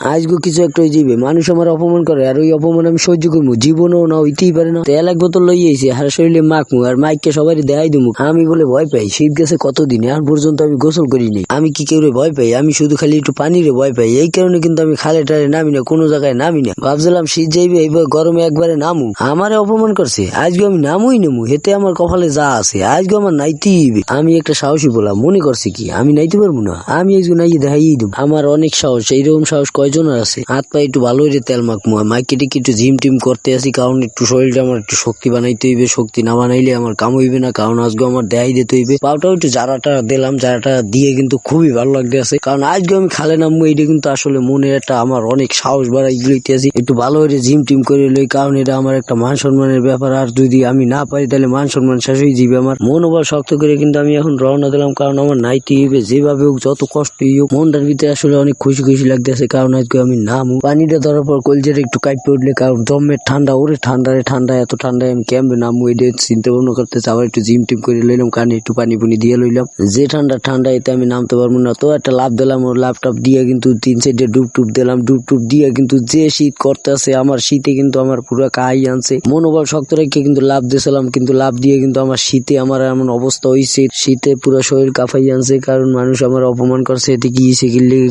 আজকে কিছু একটা হয়ে যাবে, মানুষ আমার অপমান করে আর ওই অপমান আমি সহ্য করবো, জীবনেও না হইতেই পারে না। তেল এক বোতল লই আইছি, আর শরীরে মাখমু আর মাইককে সবাই দেখাই দিমু আমি বলে ভয় পাই। শীত গেছে কতদিন, আর পর্যন্ত আমি গোসল করিনি। আমি কি কেউ ভয় পাই? আমি শুধু খালি একটু পানিরে ভয় পাই। এই কারণে কিন্তু আমি খালে টালে নামি না, কোনো জায়গায় নামি না। ভাবছিলাম শীত যাইবে, এইবার গরমে একবারে নামু। আমারে অপমান করছে, আজকে আমি নামুই নেমু। হেতে আমার কপালে যা আছে, আজকে আমার নাইতেই হইবে। আমি একটা সাহসী বললাম, মনে করছি কি আমি নাইতে পারবো না? আমি আজকে নাইয়ে দেখাই দেবো। আমার অনেক সাহস, এইরকম সাহস কয়জনের আছে? হাত পা একটু ভালো করে তেল মাখবো, মাইকে টিকে একটু জিম টিম করতে আসি, কারণ একটু শরীরটা আমার একটু শক্তি বানাইতে হইবে। শক্তি না বানাইলে আমার কাম হইবে না, কারণ আজকে আমার দেখাই দিতে হইবে। পাউটাও একটু জারাটা দিলাম, জারাটা দিয়ে কিন্তু খুবই ভালো লাগতে আছে, কারণ আজকে আমি খালে নামবো। এটা কিন্তু আসলে মনের একটা আমার অনেক সাহস বাড়াই লইতে আসি, একটু ভালো করে জিম টিম করে লই, কারণ এটা আমার একটা মান সম্মানের ব্যাপার। আর যদি আমি না পারি তাহলে মান সম্মান শেষ হয়ে যাবে। আমার মনোবল শক্ত করে কিন্তু আমি এখন রওনা দিলাম, কারণ আমার নাইতে হইবে যেভাবে হোক, যত কষ্টই হোক। মনটার ভিতরে আসলে অনেক খুশি খুশি লাগতেছে, কারণ আজকে আমি নামু। পানিটা ধরার পর কলজেটা একটু কাইপে উঠলে, কারণ জমের ঠান্ডা, ওরে ঠান্ডা রে ঠান্ডা, এত ঠান্ডায় আমি কেমবে নামু এটা চিন্তা ভাবনা করতেছে। আবার একটু জিম টিম করে লইলাম, কানে একটু পানি পুনি দিয়ে লইলাম। যে ঠান্ডা এতে আমি নামতে পারবো না। তো একটা লাভ দিলাম, ওর ল্যাপটপ দিয়ে কিন্তু 3 সাইডে ডুব টুব দিলাম। ডুব টুব দিয়ে কিন্তু যে শীত করতেছে, আমার শীতে কিন্তু আমার পুরো কাই আনছে। মনোবল শক্ত রেখে কিন্তু লাভ দিয়েছিলাম, কিন্তু লাভ দিয়ে কিন্তু আমার শীতে আমার এমন অবস্থা হয়েছে, শীতে পুরো শরীর কাঁপাই আনছে। কারণ মানুষ আমার অপমান করছে, এতে কি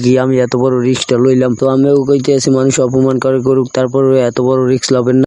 কি আমি এত বড় রিস্কটা লইলাম। তো আমিও কইতে আছি, মানুষ অপমান করে করুক, তারপরে এত বড় রিস্ক লবেন না।